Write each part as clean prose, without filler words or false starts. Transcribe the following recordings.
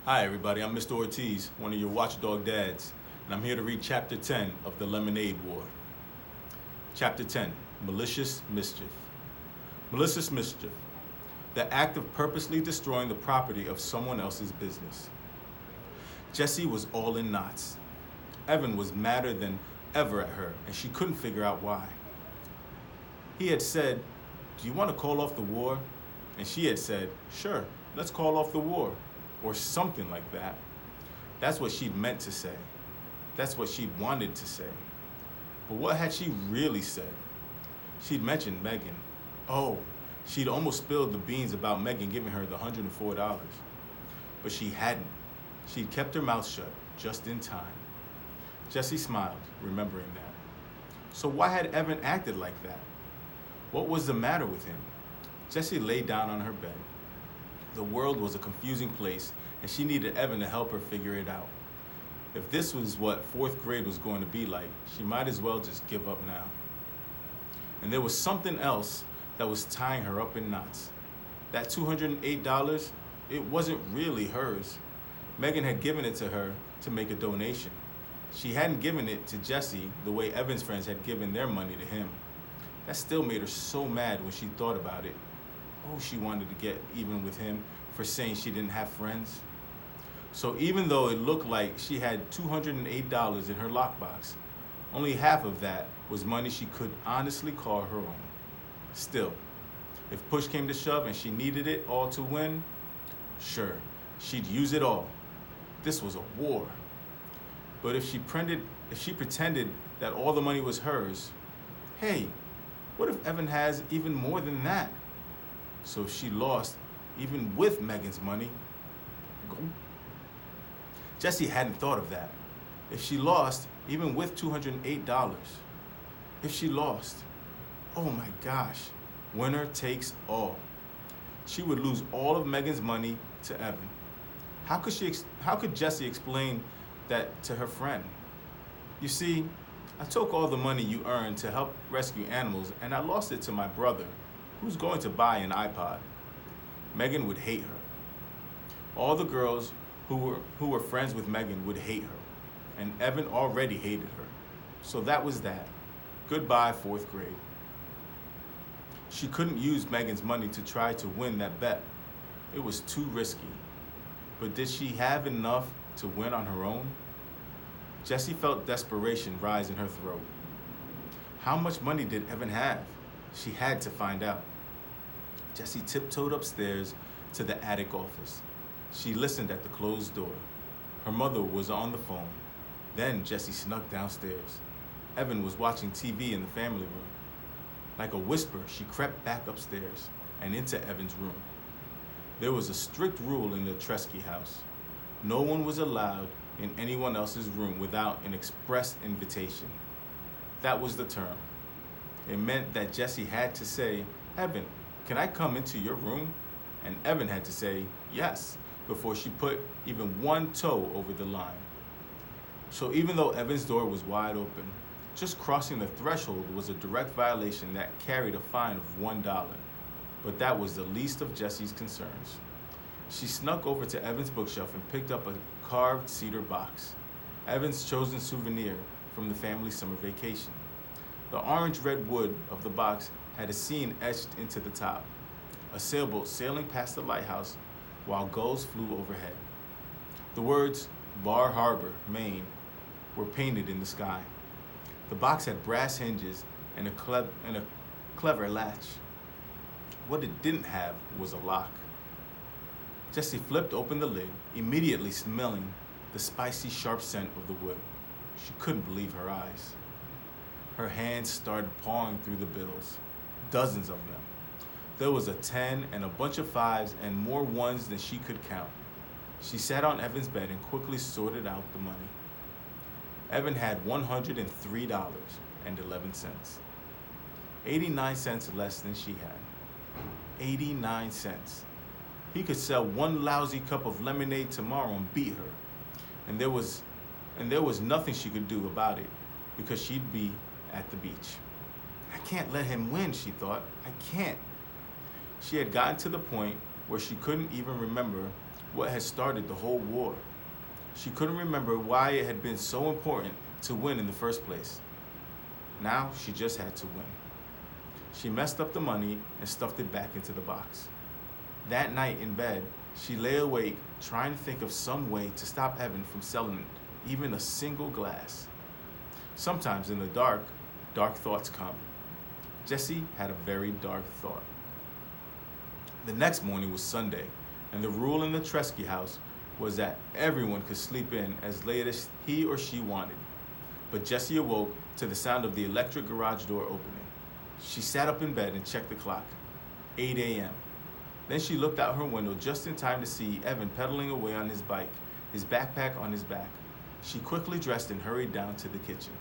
Hi everybody, I'm Mr. Ortiz, one of your watchdog dads, and I'm here to read Chapter 10 of The Lemonade War. Chapter 10, Malicious Mischief. Malicious mischief, the act of purposely destroying the property of someone else's business. Jessie was all in knots. Evan was madder than ever at her, and she couldn't figure out why. He had said, "Do you want to call off the war?" And she had said, "Sure, let's call off the war." Or something like that. That's what she'd meant to say. That's what she'd wanted to say. But what had she really said? She'd mentioned Megan. Oh, she'd almost spilled the beans about Megan giving her the $104. But she hadn't. She'd kept her mouth shut just in time. Jessie smiled, remembering that. So why had Evan acted like that? What was the matter with him? Jessie lay down on her bed. The world was a confusing place, and she needed Evan to help her figure it out. If this was what fourth grade was going to be like, she might as well just give up now. And there was something else that was tying her up in knots. That $208, it wasn't really hers. Megan had given it to her to make a donation. She hadn't given it to Jessie the way Evan's friends had given their money to him. That still made her so mad when she thought about it. Oh, she wanted to get even with him for saying she didn't have friends. So even though it looked like she had $208 in her lockbox, only half of that was money she could honestly call her own. Still, if push came to shove and she needed it all to win, sure, she'd use it all. This was a war. But if she pretended that all the money was hers, hey, what if Evan has even more than that? So if she lost, even with Megan's money, Jessie hadn't thought of that. If she lost, even with $208, if she lost, oh my gosh, winner takes all. She would lose all of Megan's money to Evan. How could Jessie explain that to her friend? You see, I took all the money you earned to help rescue animals and I lost it to my brother, who's going to buy an iPod. Megan would hate her. All the girls who were friends with Megan would hate her, and Evan already hated her. So that was that. Goodbye, fourth grade. She couldn't use Megan's money to try to win that bet. It was too risky. But did she have enough to win on her own? Jessie felt desperation rise in her throat. How much money did Evan have? She had to find out. Jessie tiptoed upstairs to the attic office. She listened at the closed door. Her mother was on the phone. Then Jessie snuck downstairs. Evan was watching TV in the family room. Like a whisper, she crept back upstairs and into Evan's room. There was a strict rule in the Tresky house. No one was allowed in anyone else's room without an express invitation. That was the term. It meant that Jessie had to say, "Evan, can I come into your room?" And Evan had to say yes before she put even one toe over the line. So even though Evan's door was wide open, just crossing the threshold was a direct violation that carried a fine of $1. But that was the least of Jessie's concerns. She snuck over to Evan's bookshelf and picked up a carved cedar box, Evan's chosen souvenir from the family summer vacation. The orange-red wood of the box had a scene etched into the top, a sailboat sailing past the lighthouse while gulls flew overhead. The words Bar Harbor, Maine, were painted in the sky. The box had brass hinges and a clever latch. What it didn't have was a lock. Jessie flipped open the lid, immediately smelling the spicy, sharp scent of the wood. She couldn't believe her eyes. Her hands started pawing through the bills, dozens of them. There was a 10 and a bunch of 5s and more 1s than she could count. She sat on Evan's bed and quickly sorted out the money. Evan had $103.11. 89 cents less than she had. 89 cents. He could sell one lousy cup of lemonade tomorrow and beat her. And there was nothing she could do about it because she'd be at the beach. I can't let him win, she thought. I can't. She had gotten to the point where she couldn't even remember what had started the whole war. She couldn't remember why it had been so important to win in the first place. Now she just had to win. She messed up the money and stuffed it back into the box. That night in bed, she lay awake trying to think of some way to stop Evan from selling even a single glass. Sometimes in the dark, dark thoughts come. Jessie had a very dark thought. The next morning was Sunday, and the rule in the Tresky house was that everyone could sleep in as late as he or she wanted. But Jessie awoke to the sound of the electric garage door opening. She sat up in bed and checked the clock. 8 a.m. Then she looked out her window just in time to see Evan pedaling away on his bike, his backpack on his back. She quickly dressed and hurried down to the kitchen.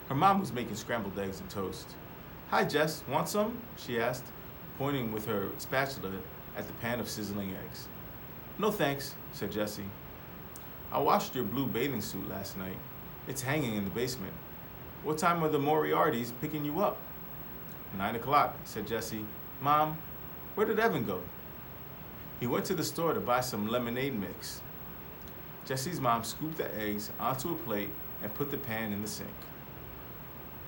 Her mom was making scrambled eggs and toast. "Hi, Jess, want some?" she asked, pointing with her spatula at the pan of sizzling eggs. "No thanks," said Jessie. "I washed your blue bathing suit last night. It's hanging in the basement. What time are the Moriartys picking you up?" 9 o'clock, said Jessie. "Mom, where did Evan go?" "He went to the store to buy some lemonade mix." Jessie's mom scooped the eggs onto a plate and put the pan in the sink.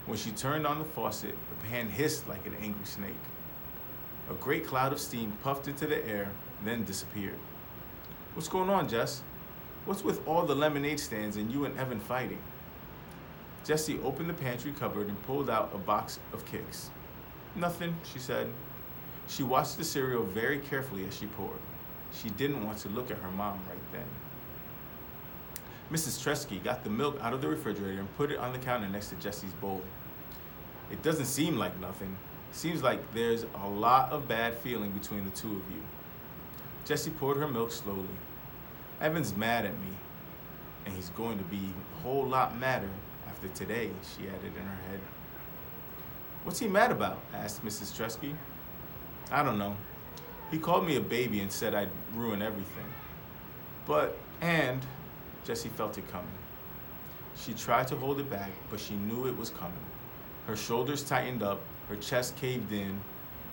When she turned on the faucet, the pan hissed like an angry snake. A great cloud of steam puffed into the air, then disappeared. "What's going on, Jess? What's with all the lemonade stands and you and Evan fighting?" Jessie opened the pantry cupboard and pulled out a box of Kicks. "Nothing," she said. She watched the cereal very carefully as she poured. She didn't want to look at her mom right then. Mrs. Tresky got the milk out of the refrigerator and put it on the counter next to Jessie's bowl. "It doesn't seem like nothing. Seems like there's a lot of bad feeling between the two of you." Jessie poured her milk slowly. "Evan's mad at me, and he's going to be a whole lot madder after today," she added in her head. "What's he mad about?" asked Mrs. Tresky. "I don't know. He called me a baby and said I'd ruin everything. And Jessie felt it coming. She tried to hold it back, but she knew it was coming. Her shoulders tightened up, her chest caved in,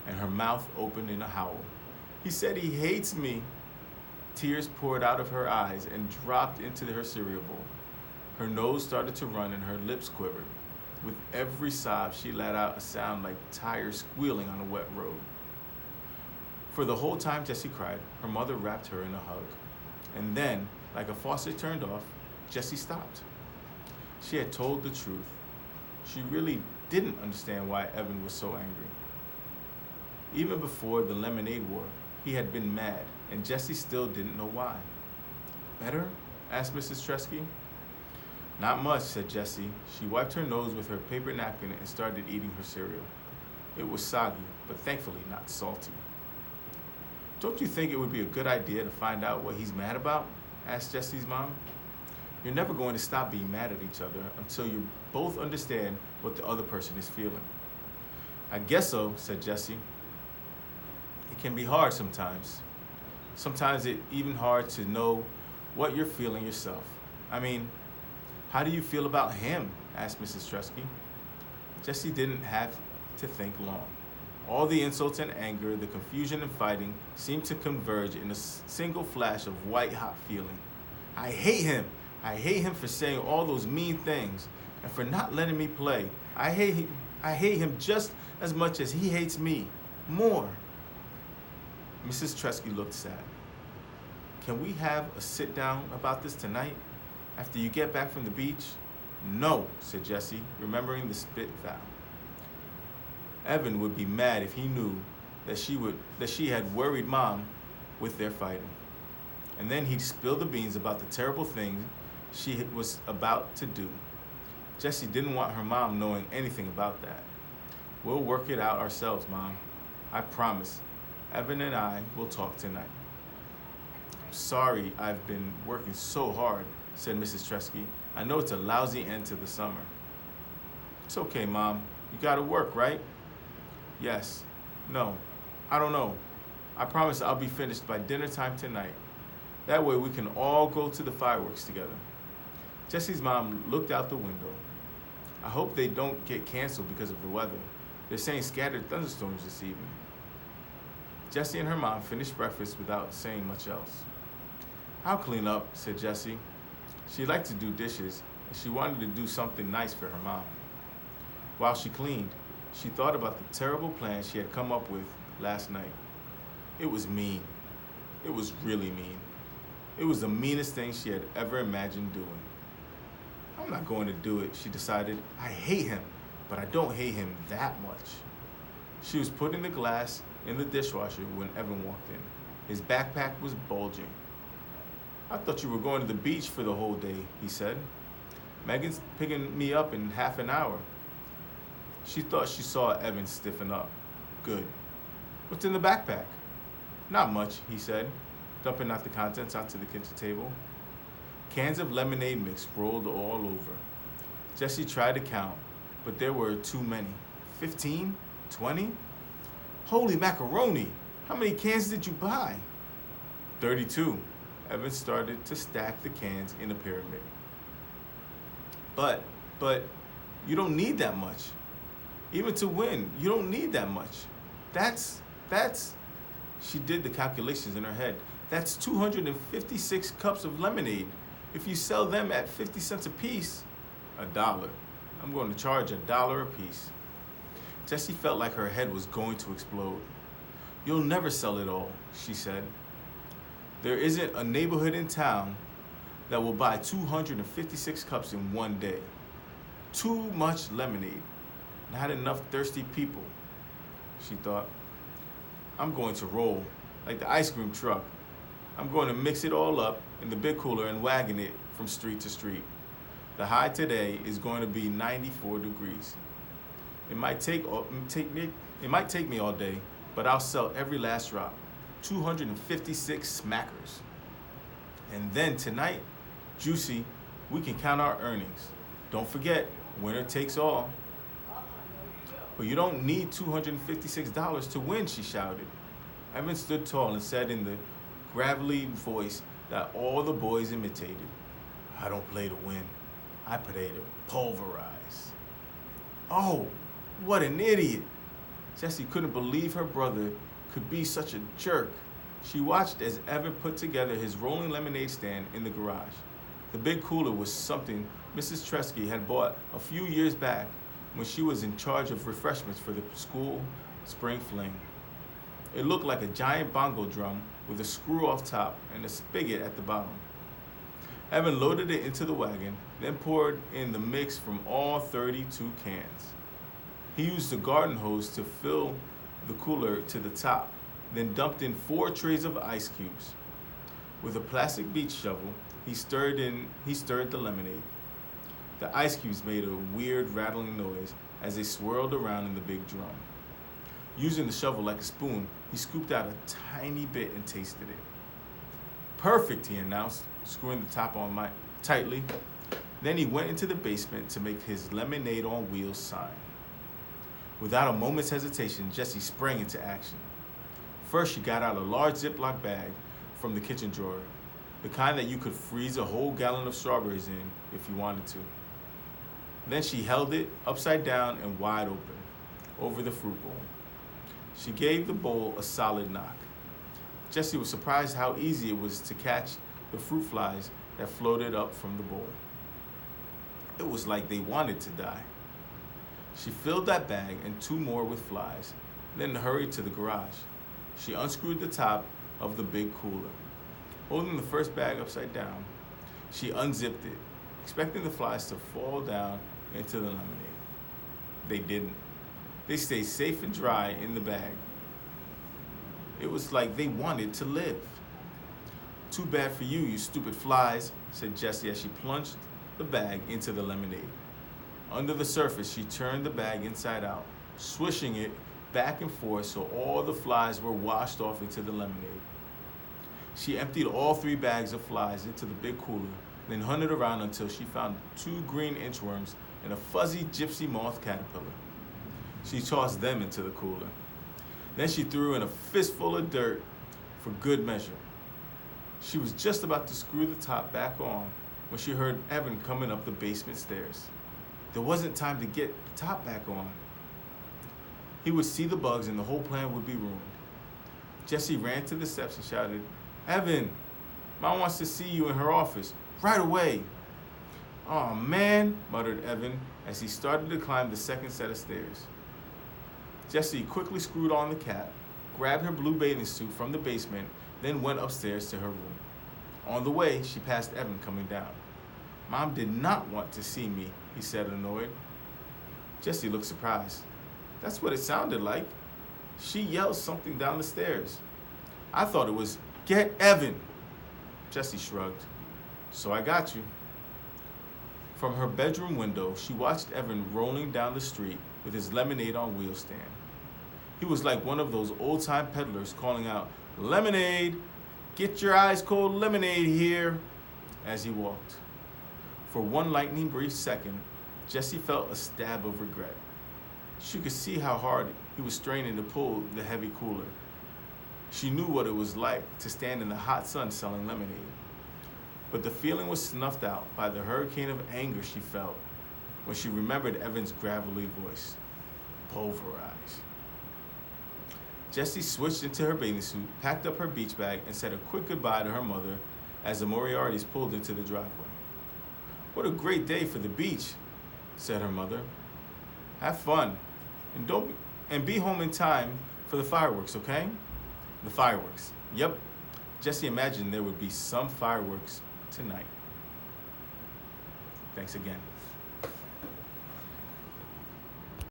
and her mouth opened in a howl. "He said he hates me." Tears poured out of her eyes and dropped into her cereal bowl. Her nose started to run and her lips quivered. With every sob, she let out a sound like tires squealing on a wet road. For the whole time Jessie cried, her mother wrapped her in a hug. And then, like a faucet turned off, Jessie stopped. She had told the truth. She really didn't understand why Evan was so angry. Even before the lemonade war, he had been mad, and Jessie still didn't know why. "Better?" asked Mrs. Tresky. "Not much," said Jessie. She wiped her nose with her paper napkin and started eating her cereal. It was soggy, but thankfully not salty. "Don't you think it would be a good idea to find out what he's mad about?" asked Jessie's mom. "You're never going to stop being mad at each other until you both understand what the other person is feeling." "I guess so," said Jessie. "It can be hard sometimes. Sometimes it's even hard to know what you're feeling yourself. I mean, how do you feel about him?" asked Mrs. Tresky. Jessie didn't have to think long. All the insults and anger, the confusion and fighting seemed to converge in a single flash of white-hot feeling. "I hate him! I hate him for saying all those mean things and for not letting me play. I hate him just as much as he hates me. More." Mrs. Tresky looked sad. "Can we have a sit-down about this tonight, after you get back from the beach?" "No," said Jessie, remembering the spit vow. Evan would be mad if he knew that she had worried Mom with their fighting. And then he'd spill the beans about the terrible things she was about to do. Jessie didn't want her mom knowing anything about that. "We'll work it out ourselves, Mom. I promise. Evan and I will talk tonight." "I'm sorry I've been working so hard," said Mrs. Tresky. "I know it's a lousy end to the summer." "It's okay, Mom. You gotta work, right?" "Yes. No. I don't know. I promise I'll be finished by dinner time tonight. That way we can all go to the fireworks together." Jessie's mom looked out the window. "I hope they don't get canceled because of the weather. They're saying scattered thunderstorms this evening." Jessie and her mom finished breakfast without saying much else. "I'll clean up," said Jessie. She liked to do dishes, and she wanted to do something nice for her mom. While she cleaned, she thought about the terrible plan she had come up with last night. It was mean. It was really mean. It was the meanest thing she had ever imagined doing. "I'm not going to do it," she decided. "I hate him, but I don't hate him that much." She was putting the glass in the dishwasher when Evan walked in. His backpack was bulging. "I thought you were going to the beach for the whole day," he said. "Megan's picking me up in half an hour." She thought she saw Evan stiffen up. "Good. What's in the backpack?" "Not much," he said, dumping out the contents onto the kitchen table. Cans of lemonade mix rolled all over. Jessie tried to count, but there were too many. 15? 20? "Holy macaroni! How many cans did you buy?" 32. Evan started to stack the cans in a pyramid. But, you don't need that much. Even to win, you don't need that much. That's, she did the calculations in her head. That's 256 cups of lemonade. If you sell them at 50 cents a piece, $1. I'm going to charge $1 a piece. Jessie felt like her head was going to explode. "You'll never sell it all," she said. "There isn't a neighborhood in town that will buy 256 cups in one day. Too much lemonade. Not enough thirsty people," she thought. "I'm going to roll like the ice cream truck. I'm going to mix it all up in the big cooler and wagon it from street to street. The high today is going to be 94 degrees. It might take me all day, but I'll sell every last drop. 256 smackers. And then tonight, juicy, we can count our earnings. Don't forget, winner takes all." "But you don't need $256 to win," she shouted. Evan stood tall and said in the gravelly voice that all the boys imitated, "I don't play to win. I play to pulverize." Oh, what an idiot. Jessie couldn't believe her brother could be such a jerk. She watched as Evan put together his rolling lemonade stand in the garage. The big cooler was something Mrs. Tresky had bought a few years back when she was in charge of refreshments for the school spring fling. It looked like a giant bongo drum with a screw off top and a spigot at the bottom. Evan loaded it into the wagon, then poured in the mix from all 32 cans. He used the garden hose to fill the cooler to the top, then dumped in 4 trays of ice cubes. With a plastic beach shovel, he stirred the lemonade. The ice cubes made a weird rattling noise as they swirled around in the big drum. Using the shovel like a spoon, he scooped out a tiny bit and tasted it. "Perfect," he announced, screwing the top on tightly. Then he went into the basement to make his lemonade on wheels sign. Without a moment's hesitation, Jessie sprang into action. First, she got out a large Ziploc bag from the kitchen drawer, the kind that you could freeze a whole gallon of strawberries in if you wanted to. Then she held it upside down and wide open over the fruit bowl. She gave the bowl a solid knock. Jessie was surprised how easy it was to catch the fruit flies that floated up from the bowl. It was like they wanted to die. She filled that bag and 2 more with flies, then hurried to the garage. She unscrewed the top of the big cooler. Holding the first bag upside down, she unzipped it, expecting the flies to fall down into the lemonade. They didn't. They stayed safe and dry in the bag. It was like they wanted to live. "Too bad for you, you stupid flies," said Jessie as she plunged the bag into the lemonade. Under the surface, she turned the bag inside out, swishing it back and forth so all the flies were washed off into the lemonade. She emptied all 3 bags of flies into the big cooler, then hunted around until she found 2 green inchworms and a fuzzy gypsy moth caterpillar. She tossed them into the cooler. Then she threw in a fistful of dirt for good measure. She was just about to screw the top back on when she heard Evan coming up the basement stairs. There wasn't time to get the top back on. He would see the bugs and the whole plan would be ruined. Jessie ran to the steps and shouted, "Evan, Mom wants to see you in her office. Right away. Oh man, muttered Evan as he started to climb the second set of stairs. Jessie quickly screwed on the cap, grabbed her blue bathing suit from the basement, then went upstairs to her room. On the way, she passed Evan coming down. Mom did not want to see me, he said, annoyed. Jessie looked surprised. That's what it sounded like. She yelled something down the stairs. I thought it was, "Get Evan!" Jessie shrugged. So I got you. From her bedroom window, she watched Evan rolling down the street with his lemonade on wheel stand. He was like one of those old-time peddlers calling out, "Lemonade! Get your ice-cold lemonade here!" as he walked. For one lightning brief second, Jessie felt a stab of regret. She could see how hard he was straining to pull the heavy cooler. She knew what it was like to stand in the hot sun selling lemonade. But the feeling was snuffed out by the hurricane of anger she felt when she remembered Evan's gravelly voice. Pulverize. Jessie switched into her bathing suit, packed up her beach bag, and said a quick goodbye to her mother as the Moriartys pulled into the driveway. What a great day for the beach, said her mother. Have fun, and be home in time for the fireworks, okay? The fireworks. Yep. Jessie imagined there would be some fireworks tonight. Thanks again.